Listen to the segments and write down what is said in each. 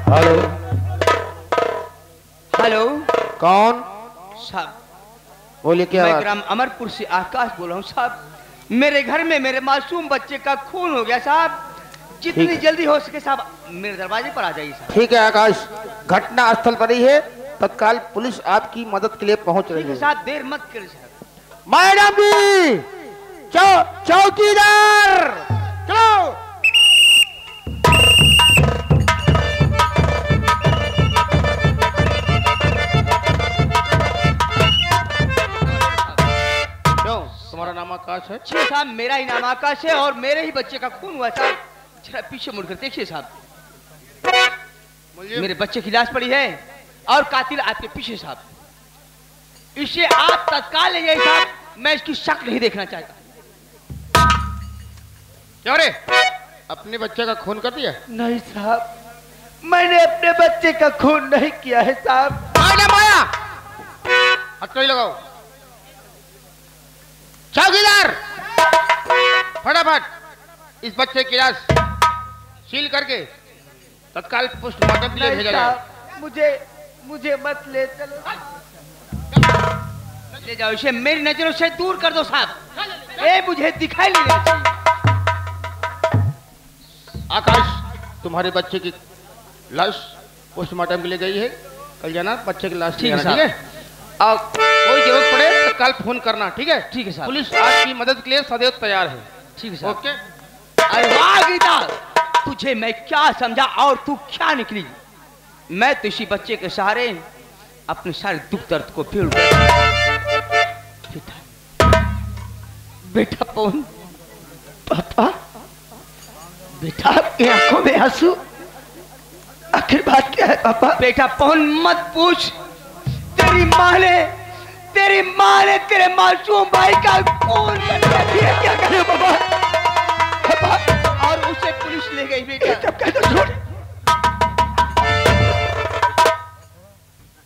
Hello hello. कौन साहब बोलिए, क्या मैं बात? ग्राम अमरपुर से आकाश बोल रहा हूँ साहब। मेरे घर में मेरे मासूम बच्चे का खून हो गया साहब। जितनी जल्दी हो सके साहब मेरे दरवाजे पर आ जाइए साहब। ठीक है आकाश, घटना स्थल पर ही है, तत्काल पुलिस आपकी मदद के लिए पहुंच रही ठीक है है। साहब, देर मत करिए साहब। मैडम जी, चौकीदार चलो। क्यों, तुम्हारा नाम आकाश है? जी साहब, मेरा ही नाम आकाश है और मेरे ही बच्चे का खून हुआ साहब। जरा पीछे मुड़कर देखिए साहब, मेरे बच्चे की लाश पड़ी है और कातिल आपके पीछे साहब। इसे आप तत्काल ले जाइए साहब, मैं इसकी शक्ल नहीं देखना चाहता। क्यों रे, अपने बच्चे का खून कर दिया? नहीं साहब, मैंने अपने बच्चे का खून नहीं किया है साहब। माया हथकड़ी लगाओ। चौकीदार, फटाफट इस बच्चे की लाश सील करके तत्काल पोस्टमार्टम के लिए भेजा जाए। मुझे मत ले चलो। ले जाओ इसे, मेरी नजरों से दूर कर दो साहब। ए मुझे दिखाई नहीं देना चाहिए। आकाश, तुम्हारे बच्चे की लाश पोस्टमार्टम के लिए गई है, कल जाना बच्चे की लाश। ठीक है ठीक है, और कोई जरूरत पड़े तो कल फोन करना। ठीक है? ठीक है साहब। पुलिस आपकी मदद के लिए सदैव तैयार है। ठीक है साहब। ओके। अरे वाह गीता, तुझे मैं क्या समझा और तू क्या निकली। मैं तो इसी बच्चे के सहारे अपने सारे दुख दर्द को भूल गया। बेटा पवन, पापा, बेटा आपकी आंखों में आंसू, आखिर बात क्या है पापा? बेटा पवन मत पूछ, तेरी माँ ने तेरे मासूम भाई का खून कर दिया। क्या करे पापा? पापा, और उसे पुलिस ले गई बेटा। सब कह दो छोड़।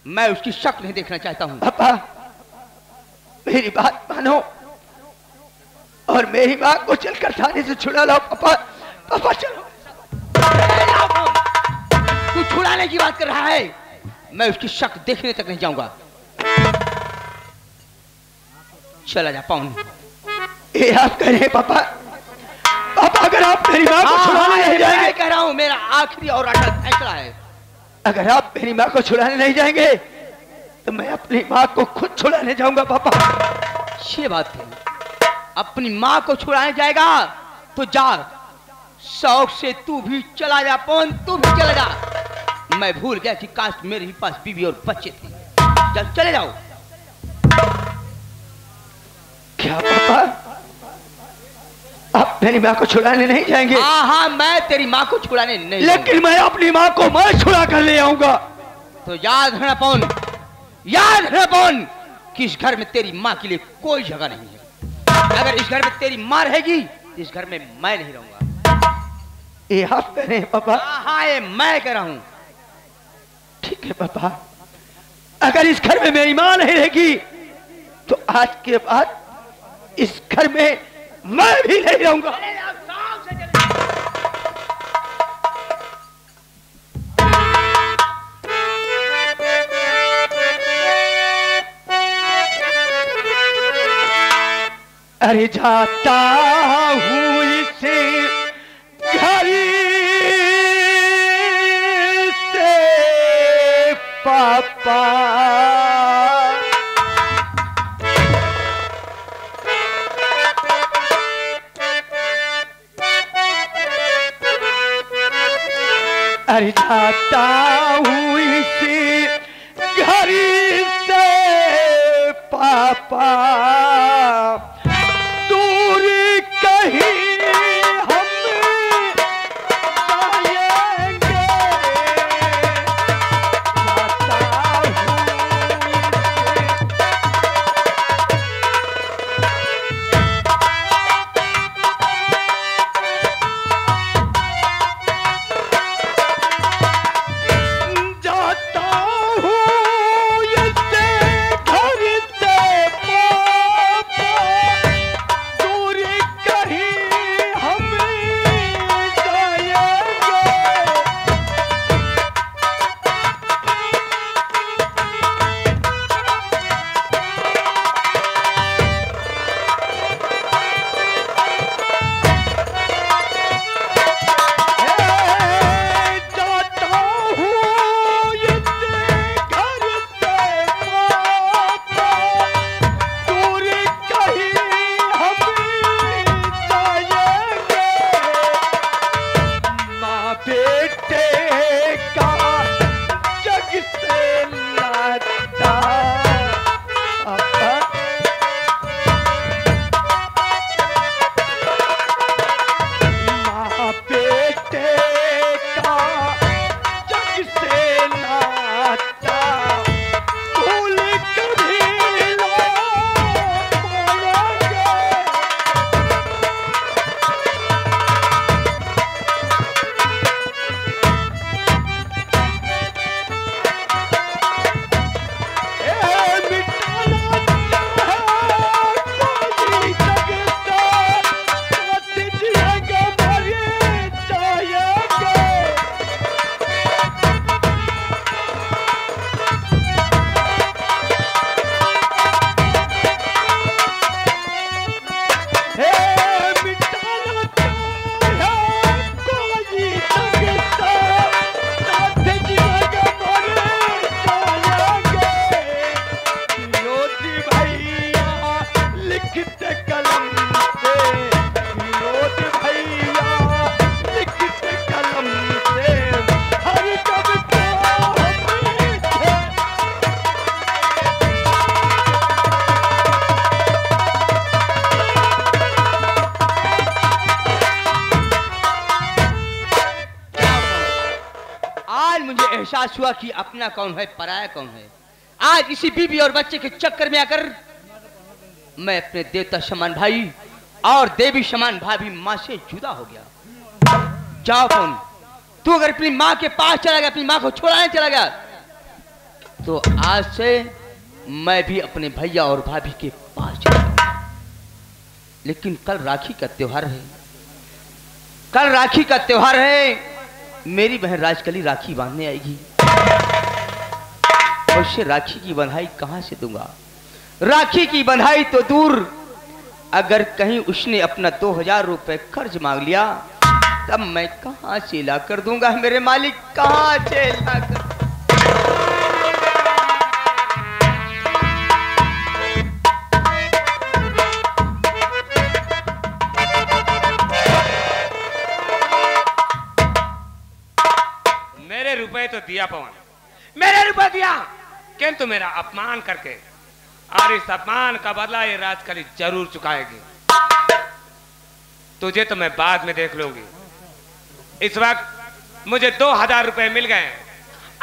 मैं उसकी शक्ल नहीं देखना चाहता हूँ। पापा मेरी बात मानो और मेरी माँ को चलकर थाने से छुड़ा लाओ। पापा पापा चलो। तू छुड़ाने की बात कर रहा है, मैं उसकी शक्ल देखने तक नहीं जाऊंगा। चला जा पवन। ये आप कह रहे हैं पापा? पापा अगर आप मेरी माँ को छुड़ाने नहीं जाएंगे, कह रहा हूँ मेरा आखिरी और अटल फैसला है, अगर आप मेरी माँ को छुड़ाने नहीं जाएंगे तो मैं अपनी माँ को खुद छुड़ाने जाऊंगा। पापा ये बात है, अपनी माँ को छुड़ाने जाएगा तो जा, शौक से तू भी चला जा पवन, तू भी चला जा। मैं भूल गया कि काश मेरे ही पास बीवी और बच्चे थे। चल चले जाओ। क्या पापा आप मेरी माँ को छुड़ाने नहीं जाएंगे? हाँ मैं तेरी माँ को छुड़ाने नहीं, लेकिन मैं अपनी माँ को मैं छुड़ा कर ले आऊंगा। तो याद रखना पवन, याद रखना पवन कि इस घर में तेरी माँ के लिए कोई जगह नहीं है। अगर इस घर में तेरी माँ रहेगी तो इस घर में मैं नहीं रहूंगा। ये आप कह रहे हैं पापा? हाँ ये मैं कह रहा हूं। ठीक है पापा, अगर इस घर में मेरी माँ नहीं रहेगी तो आज के बाद इस घर में मैं भी नहीं रहूंगा। अरे जाता हूँ इसे घर से पापा, अरे जाता हूँ इसे घर से पापा, दूर कहीं हम जाएंगे। जाता हूँ इसे घर से पापा, बेटे का जग से नाता माँ बेटे का जग से नाता भूल कभी एहसास हुआ कि अपना कौन है पराया कौन है। आज इसी बीबी और बच्चे के चक्कर में आकर मैं अपने देवता समान भाई और देवी समान भाभी माँ से जुदा हो गया। जाओ कौन तू अगर अपनी माँ के पास चला गया, अपनी माँ को छोड़ाने चला गया, तो आज से मैं भी अपने भैया और भाभी के पास चला गया। लेकिन कल राखी का त्योहार है, कल राखी का त्योहार है। मेरी बहन राजकली राखी बांधने आएगी और उसे राखी की बंधाई कहां से दूंगा? राखी की बंधाई तो दूर, अगर कहीं उसने अपना 2000 रुपए कर्ज मांग लिया तब मैं कहां से ला कर दूंगा? मेरे मालिक कहां से ला कर? रुपए तो दिया पवन, मेरे रुपए दिया, किंतु मेरा अपमान करके, और इस अपमान का बदला ये राजकली जरूर चुकाएगी। तुझे तो मैं बाद में देख लूंगी। इस वक्त मुझे 2000 रुपए मिल गए।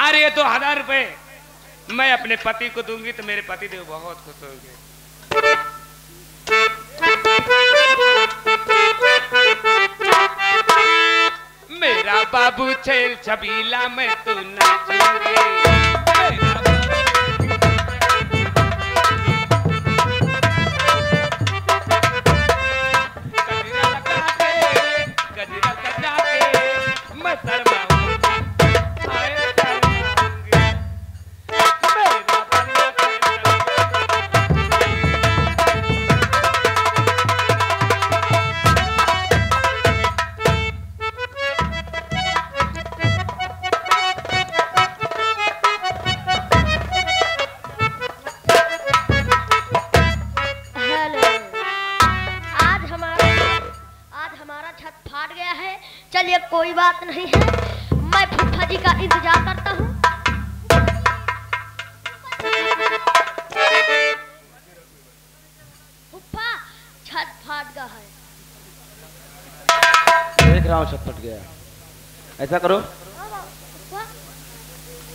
अरे ये 2000 रुपए मैं अपने पति को दूंगी तो मेरे पति देव बहुत खुश होंगे। मेरा बाबू छेल छबीला मैं तू नाचूंगी। गजरा सजा के मैं चलिए कोई बात नहीं है, मैं फूफा जी का इंतजार करता हूँ। फूफा छत फाट गया है। देख रहा हूँ छत फट गया। ऐसा करो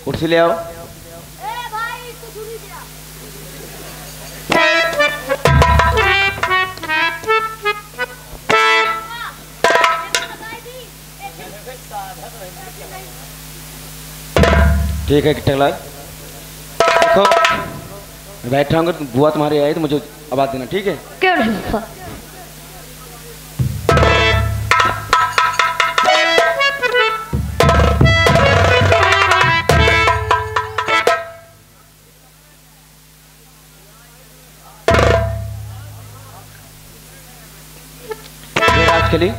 कुर्सी ले आओ। ए भाई कुछ नहीं दिया। ठीक है टकला, देखो मैं बैठा हूँ, बुआ तुम्हारी आई तो मुझे आवाज देना, ठीक है? क्यों नहीं फूफा? राजकली,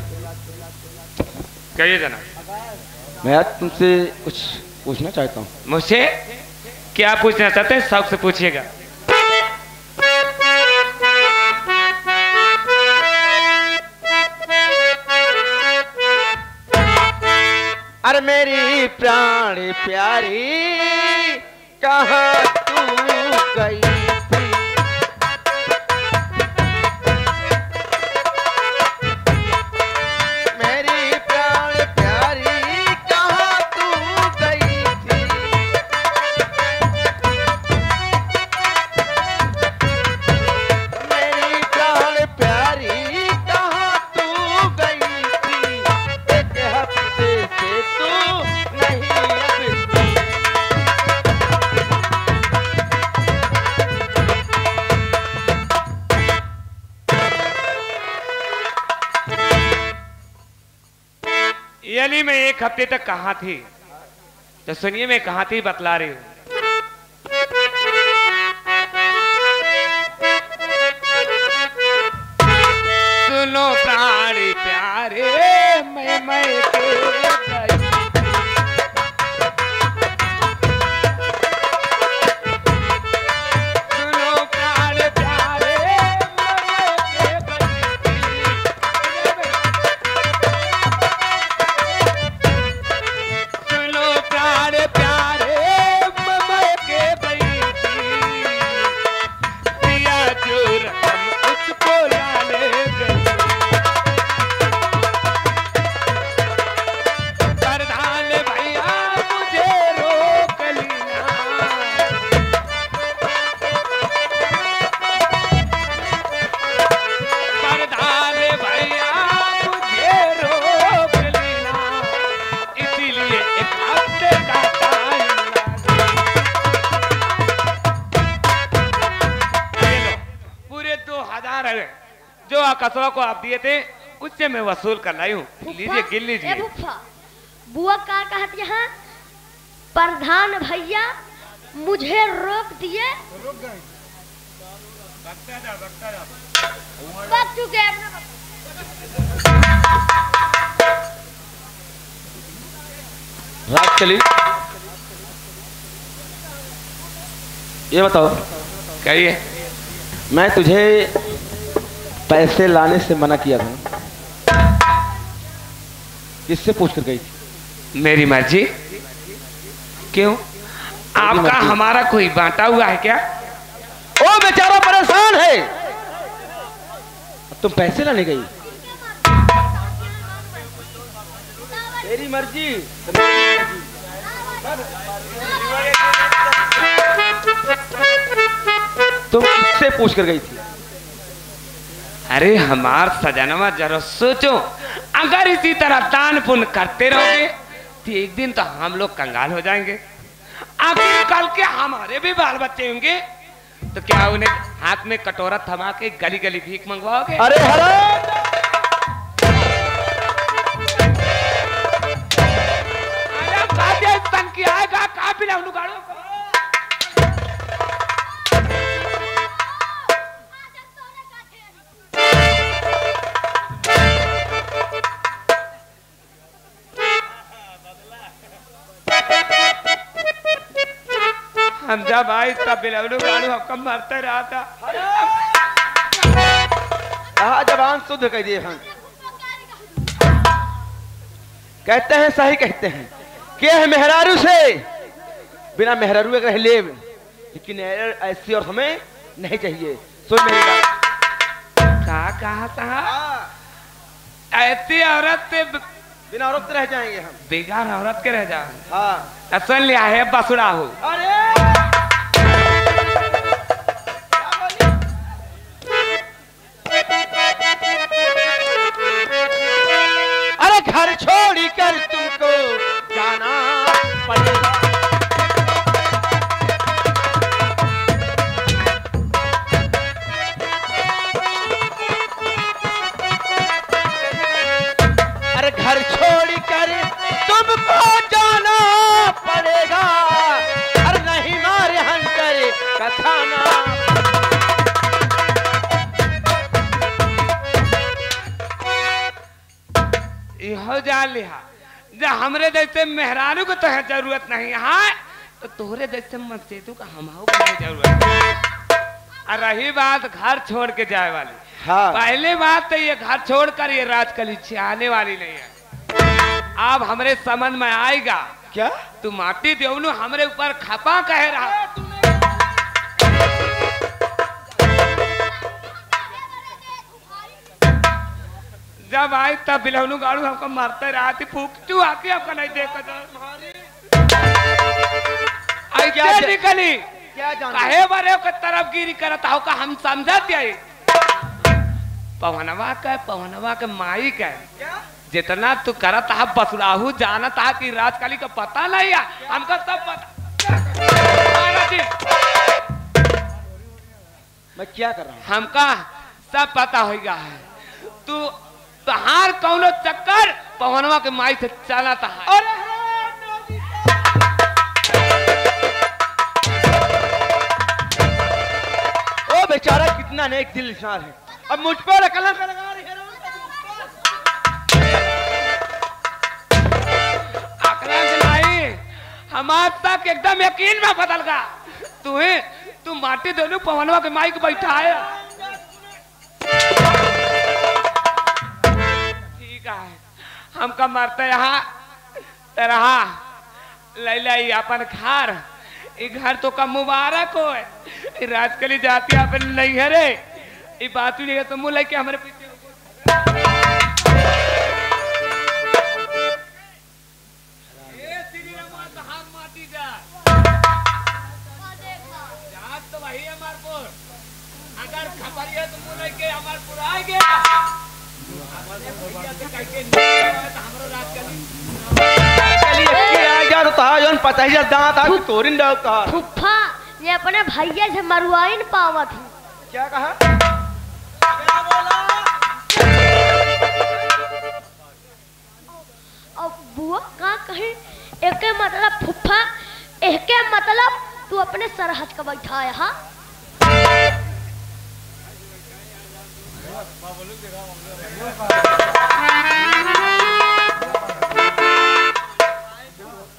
कहिए जना। मैं आज तुमसे कुछ पूछना चाहता हूँ। मुझसे क्या पूछना चाहते हैं? शौक से पूछिएगा। अरे मेरी प्राण प्यारी कहाँ तू गई थी? मेरी प्राण प्यारी कहाँ तू गई थी? मेरी प्राण प्यारी कहाँ तू गई थी? एक हफ्ते से तू नहीं अब थी। यानी मैं एक हफ्ते तक कहाँ थी? तो सुनिए मैं कहाँ थी बतला रही हूँ। सुनो प्राणी प्यारे मैं के गई। सुनो प्राण प्यारे मैं के सुनो प्राण प्यारे मैं के गई थी। पिया जो रकम उसको लाने गई। प्रधान भैया मुझे रोक लेना। प्रधान भैया मुझे रोक लेना। इसीलिए एक हफ्ते का टाइम पूरे 2000 है जो कसवा को आप दिए थे उससे मैं वसूल कर लाई हूँ। लीजिए गिन लीजिए। बुआ का कहती है प्रधान भैया मुझे रोक दिए। बक चुके हैं। रात चली। ये बताओ कहिए। मैं तुझे पैसे लाने से मना किया था, किससे पूछ कर गई थी? मेरी मर्जी। क्यों? आपका मर्जी। हमारा कोई बांटा हुआ है क्या? ओ बेचारा परेशान है, अब तुम पैसे लाने गई? तेरी मर्जी। तुम किससे पूछ कर गई थी? अरे हमार सजनवा जरा सोचो, अगर इसी तरह दान पुण्य करते रहोगे तो एक दिन तो हम लोग कंगाल हो जाएंगे। आखिर कल के हमारे भी बाल बच्चे होंगे तो क्या उन्हें हाथ में कटोरा थमा के गली गली भीख मंगवाओगे? अरे हेलो, आएगा काफी ना उनुगाड़ो। हम जब आए तब बिलवड़ू गाड़ू हमको मरते रहा था। जबान शुद्ध कह दिए हम। कहते हैं सही कहते हैं कि है मेहरारू से बिना मेहरारू के रह ले, लेकिन ऐसी और हमें नहीं चाहिए। सुन मेरी बात। कहा था ऐसी औरत से बिना औरत रह जाएंगे हम, बेगार औरत के रह जाओ। हाँ सुन लिया है बसुड़ा हो। अरे घर छोड़ कर तुमको जाना पड़ेगा। अरे घर छोड़ कर तुमको जाना पड़ेगा। अरे नहीं मारे हंकर कथाना। हो जा लिहा जब हमरे जैसे मेहरानू को तो है जरूरत नहीं है तो तोहरे जैसे मस्जिदों का हमहू को नहीं जरूरत है। और रही बात घर छोड़ के जाए वाली, हाँ। पहले बात तो ये घर छोड़कर ये राजकली आने वाली नहीं है। अब हमरे समझ में आएगा। क्या तू माटी देवनु हमरे ऊपर खपा कह रहा। जब आई तब बिलहनु गाड़ू हमको मारते रहा थी, फूकचू आके हमको नहीं देखा क्या निकली काहे बारे के तरफ गिरी करता हो का हम समझते आई। पवनवा के माई का जितना तू करत हा बसुराहू जानत हा कि राजकाली का पता नहीं है हमको सब पता। मैं क्या कर रहा हूँ हमका सब पता होगा। तू तहार कौनो चक्कर पवनवा के माई से चला था। ओ बेचारा कितना नेक दिल इंसान है, अब मुझ पर कलम लगा रही है। हमार तक एकदम यकीन में बदल गा। तू माटी दोनों पवनवा के माई को बैठा है। ठीक है हमका मारते यहाँ तरहा लैला अपन घर घर तो का मुबारक हो। राजकली जाती अपन नहीं है रे ये बात भी नहीं है तो मुँह लेके हमारे पीछे अगर खबर है तो मुँह लेके हमारे पूरा आ गया। फुफ्फा ये अपने भैया से मरवाइन पावा थी। क्या कहा? अब बुआ का कहे एक मतलब फुफ्फा एक मतलब तू अपने सरहद का बैठाया। हाँ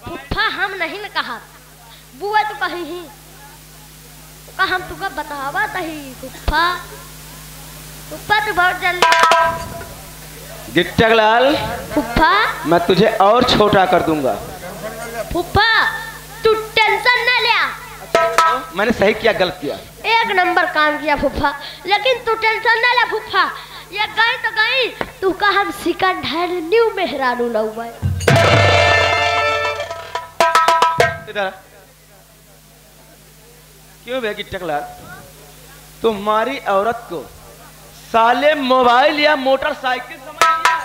फुफ्फा हम नहीं न कहा बुआ तो कही ही का हम तुका बतावा तही। फुफ्फा फुफ्फा तू बहुत जल्दी गिट्टकलाल फुफ्फा मैं तुझे और छोटा कर दूंगा। फुफ्फा तू टेंशन न ले। मैंने सही किया गलत किया? एक नंबर काम किया फुफ्फा, लेकिन तू टेंशन न ले फुफ्फा। ये गई तो गई तू का हम सिकंड हैंड न्यू मेहरानू लउआ। क्यों बे गिट्टकलाल तुम्हारी औरत को साले मोबाइल या मोटरसाइकिल समझ लिया?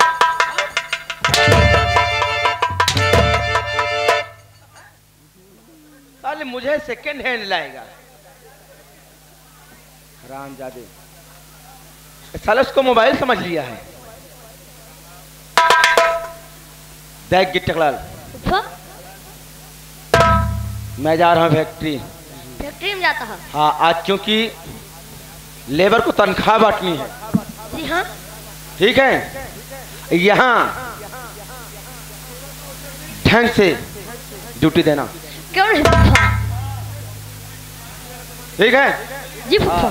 साले मुझे सेकंड हैंड लाएगा हरामजादे। साले उसको मोबाइल समझ लिया है। देख गिट्टकलाल मैं जा रहा हूँ फैक्ट्री में जाता है। हाँ आज क्योंकि लेबर को तनख्वाह बांटनी है। जी हाँ ठीक है यहाँ ढंग से ड्यूटी देना। क्यों नहीं फुफ्फा? ठीक है जी फुफ्फा।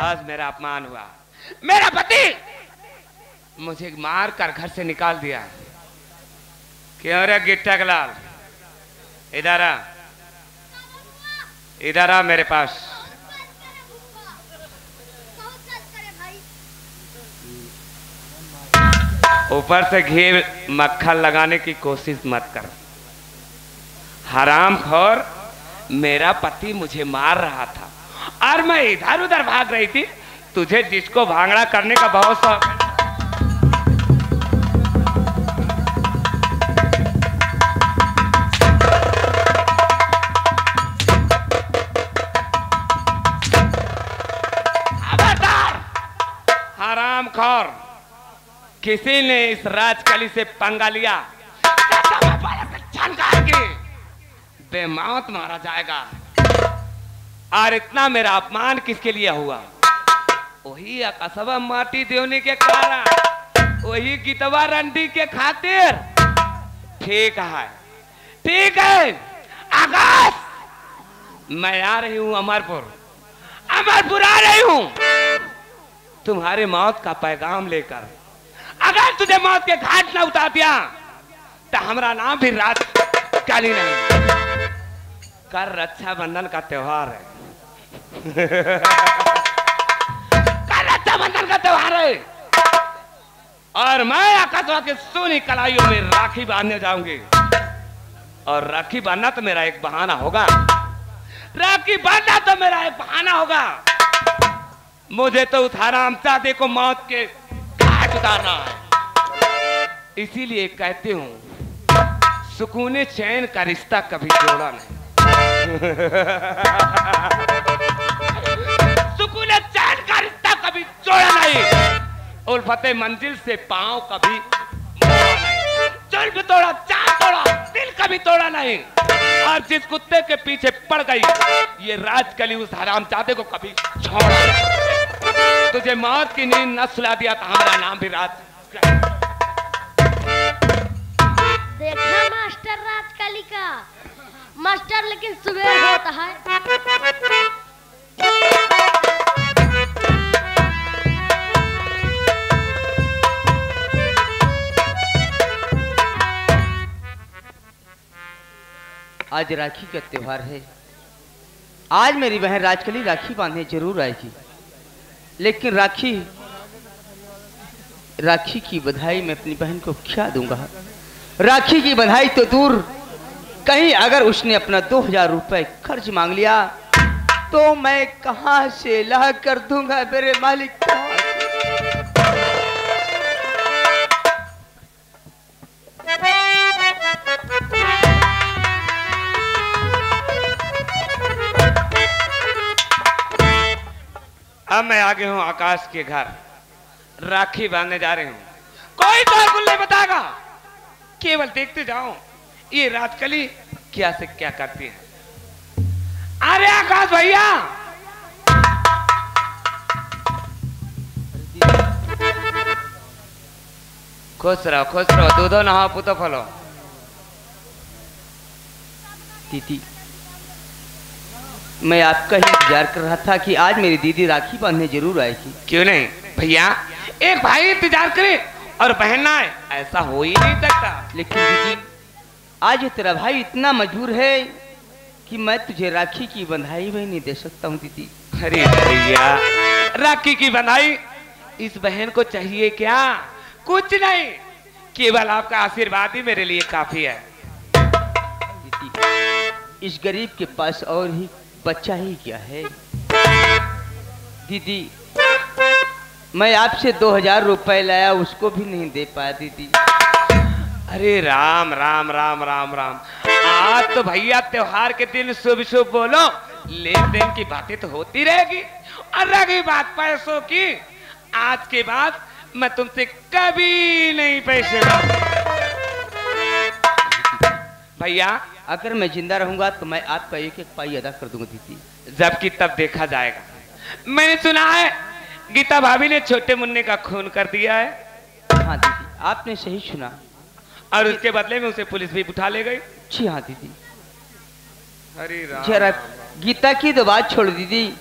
आज मेरा अपमान हुआ। मेरा पति मुझे मार कर घर से निकाल दिया। क्यों रे गिट्टकलाल इधर आ मेरे पास। ऊपर से घी मक्खन लगाने की कोशिश मत कर। हरामखोर मेरा पति मुझे मार रहा था और मैं इधर उधर भाग रही थी। तुझे जिसको भांगड़ा करने का बहुत शौक है। हरामखोर किसी ने इस राजकली से पंगा लिया बेमौत मारा जाएगा। और इतना मेरा अपमान किसके लिए हुआ? वही अकसबा माटी देवने के कारण, वही गीतवा रंडी के खातिर। ठीक है ठीक है आकाश, मैं आ रही हूं अमरपुर, अमरपुर आ रही हूं तुम्हारे मौत का पैगाम लेकर। अगर तुझे मौत के घाट न उतार दिया तो हमारा नाम भी रात काली नहीं। कर रक्षाबंधन का त्योहार है कर रक्षाबंधन का त्योहार है और मैं आकाशवा के सोनी कलाइयों में राखी बांधने जाऊंगी। और राखी बांधना तो मेरा एक बहाना होगा, राखी बांधना तो मेरा एक बहाना होगा। मुझे तो उठाना हमचादे को मौत के घाट उतारना है। इसीलिए कहते हूं सुकूने चैन का रिश्ता कभी जोड़ा नहीं सुकूने चैन का रिश्ता कभी जोड़ा नहीं। उल्फते मंजिल से पांव कभी मोड़ा नहीं। जुल्म तोड़ा, चांद तोड़ा, दिल कभी तोड़ा नहीं। और जिस कुत्ते के पीछे पड़ गई ये राजकली उस हरामजादे को कभी छोड़ा नहीं। तुझे मौत की नींद न सुला दिया तो हमारा नाम भी राज। देखा मास्टर राजकली का मास्टर, लेकिन सुबह होता है। आज राखी का त्योहार है। आज मेरी बहन राजकली राखी बांधने जरूर आएगी, लेकिन राखी की बधाई मैं अपनी बहन को क्या दूंगा। राखी की बधाई तो दूर, कहीं अगर उसने अपना 2000 रुपए खर्च मांग लिया तो मैं कहां से ला कर दूंगा मेरे मालिक। अब मैं आगे हूं आकाश के घर, राखी बांधने जा रही हूं। कोई तो कुल नहीं बताएगा, केवल देखते जाओ ये राजकली क्या से क्या करती है। अरे आकाश भैया, खुश रहो, दूधो नहाओ पुतो फलो। दीदी, मैं आपका ही इंतजार कर रहा था कि आज मेरी दीदी राखी बांधने जरूर आएगी। क्यों नहीं भैया, एक भाई इंतजार करे और बहन ना आए, ऐसा हो ही नहीं सकता। लेकिन दीदी, आज तेरा भाई इतना मजबूर है कि मैं तुझे राखी की बंधाई भी नहीं दे सकता हूँ दीदी। अरे भैया, राखी की बंधाई इस बहन को चाहिए क्या? कुछ नहीं, केवल आपका आशीर्वाद ही मेरे लिए काफी है। दीदी, इस गरीब के पास और ही बच्चा ही क्या है। दीदी, मैं आपसे 2000 रुपए लाया, उसको भी नहीं दे पाया दीदी। अरे राम राम राम राम राम, आज तो भैया त्योहार के दिन शुभ शुभ बोलो, लेन देन की बातें तो होती रहेगी। और रही बात पैसों की, आज के बाद मैं तुमसे कभी नहीं पैसे भैया। अगर मैं जिंदा रहूंगा तो मैं आपका एक एक पाई अदा कर दूंगा दीदी। जबकि तब देखा जाएगा। मैंने सुना है गीता भाभी ने छोटे मुन्ने का खून कर दिया है। हाँ दीदी, आपने सही सुना। और उसके बदले में उसे पुलिस भी उठा ले गई। जी हाँ दीदी। अरे राम, जरा गीता की तो बात छोड़ दीदी,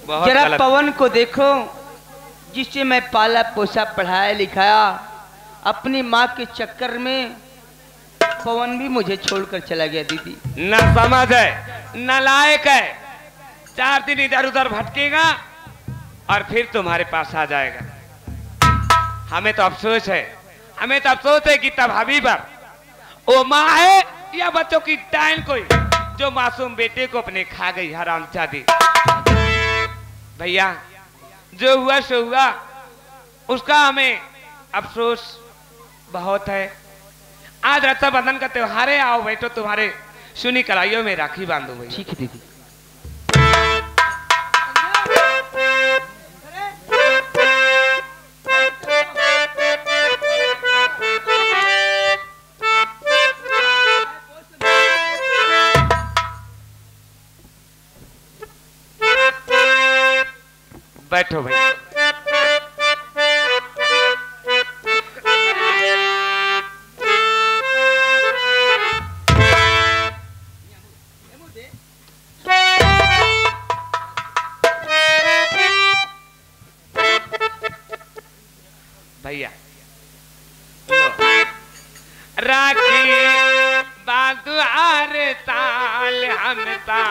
जरा पवन को देखो, जिससे मैं पाला पोसा पढ़ाया लिखाया। अपनी माँ के चक्कर में पवन भी मुझे छोड़कर चला गया दीदी। न समझ है, न लायक है। 4 दिन इधर उधर भटकेगा और फिर तुम्हारे पास आ जाएगा। हमें तो अफसोस है, हमें तो अफसोस है गीता भाभी पर। वो माँ है या बच्चों की टाइम कोई जो मासूम बेटे को अपने खा गई हरामजादी। भैया, जो हुआ सो हुआ, उसका हमें अफसोस बहुत है। आज रक्षाबंधन का त्योहार है, आओ बैठो, तुम्हारे सुनी कलाइयों में राखी बांधो भैया। ठीक है दीदी। बैठो भैया। भैया राखी बादुआर ताल हमता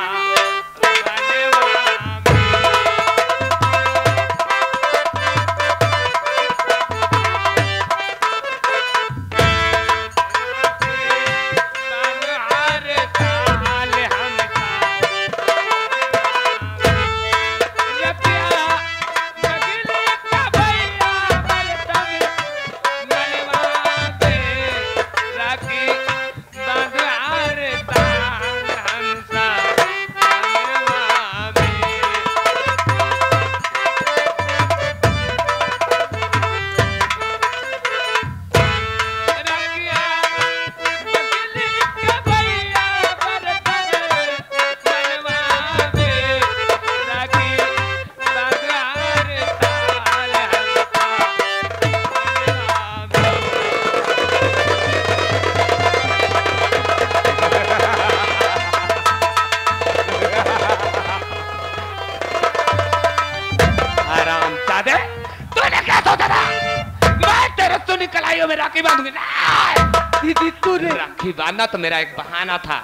दीदी तूने राखी बांधना तो मेरा एक बहाना था।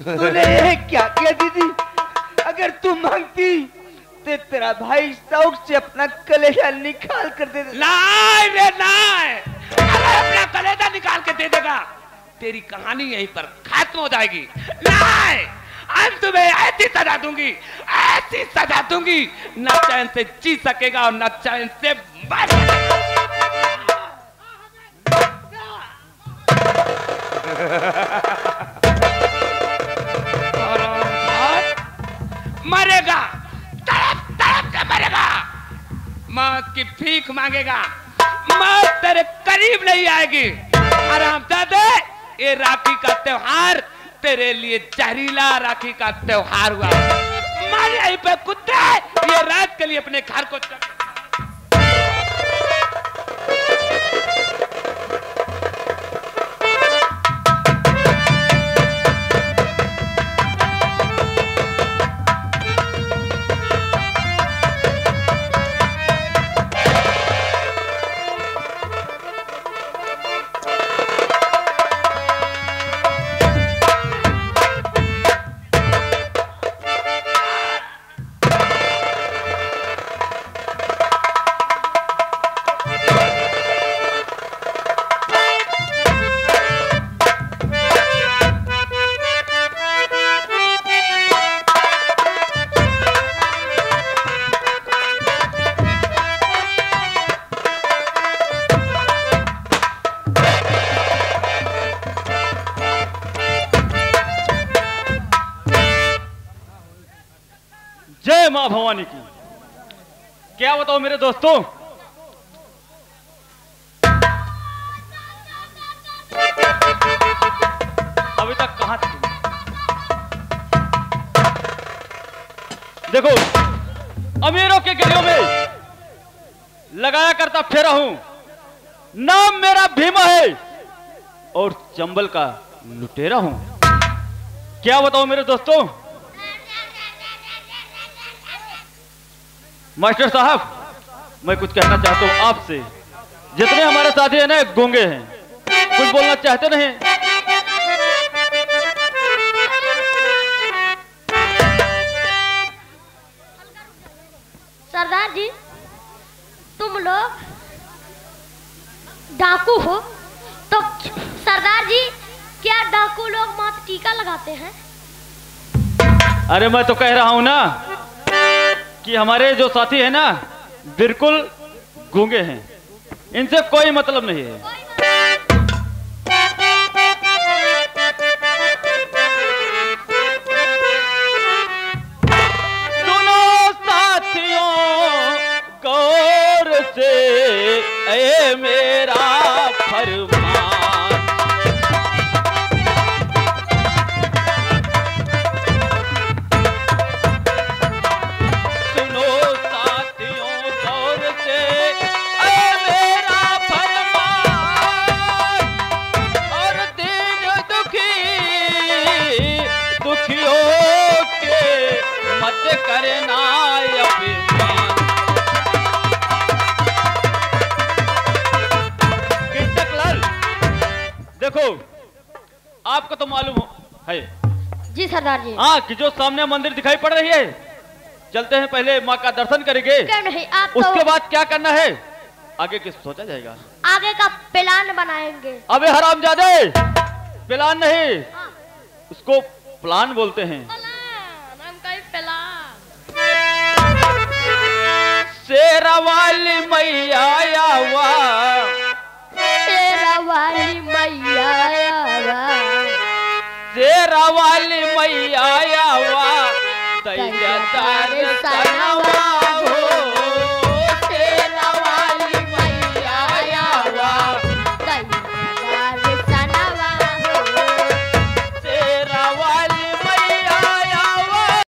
तूने ये क्या किया दीदी? अगर तू मांगती तो तेरा भाई शौक से अपना कलेजा निकाल कर दे देता। नहीं रे नहीं, अगर अपना कलेजा निकाल के दे देगा तेरी कहानी यहीं पर खत्म हो जाएगी। नहीं, हम तुम्हें ऐसी सजा दूंगी, ऐसी सजा दूंगी, न चैन से जी सकेगा और न चैन से मर सकेगा। मरेगा, तड़प तड़प के मरेगा, मौत की भीख मांगेगा, मौत तेरे करीब नहीं आएगी। हरामजादे, ये राखी का त्योहार तेरे लिए जहरीला राखी का त्योहार हुआ। मर यहीं पे कुत्ते, ये रात के लिए अपने घर को जय मां भवानी की। क्या बताओ मेरे दोस्तों, अभी तक कहां थे तुम? देखो, अमीरों के गलियों में लगाया करता फेरा हूं, नाम मेरा भीमा है और चंबल का लुटेरा हूं। क्या बताओ मेरे दोस्तों? मास्टर साहब, मैं कुछ कहना चाहता हूं आपसे। जितने हमारे साथी हैं ना गूंगे हैं, कुछ बोलना चाहते नहीं। सरदार जी, तुम लोग डाकू हो तो सरदार जी, क्या डाकू लोग मात्र टीका लगाते हैं? अरे मैं तो कह रहा हूं ना कि हमारे जो साथी हैं ना बिल्कुल गूंगे हैं, इनसे कोई मतलब नहीं है। सुनो साथियों गौर से, ए मेरा फरमान, आपको तो मालूम है। जी सरदार जी। हाँ, कि जो सामने मंदिर दिखाई पड़ रही है, चलते हैं पहले माँ का दर्शन करेंगे। क्यों नहीं, आप उसके बाद क्या करना है आगे की सोचा जाएगा। आगे का प्लान बनाएंगे। अबे हरामजादे, प्लान नहीं, उसको प्लान बोलते हैं। शेरा वाली मैया आवा, शेरा वाली मैया आवा, शेरा वाली मैया आवा, दैया तार सनवा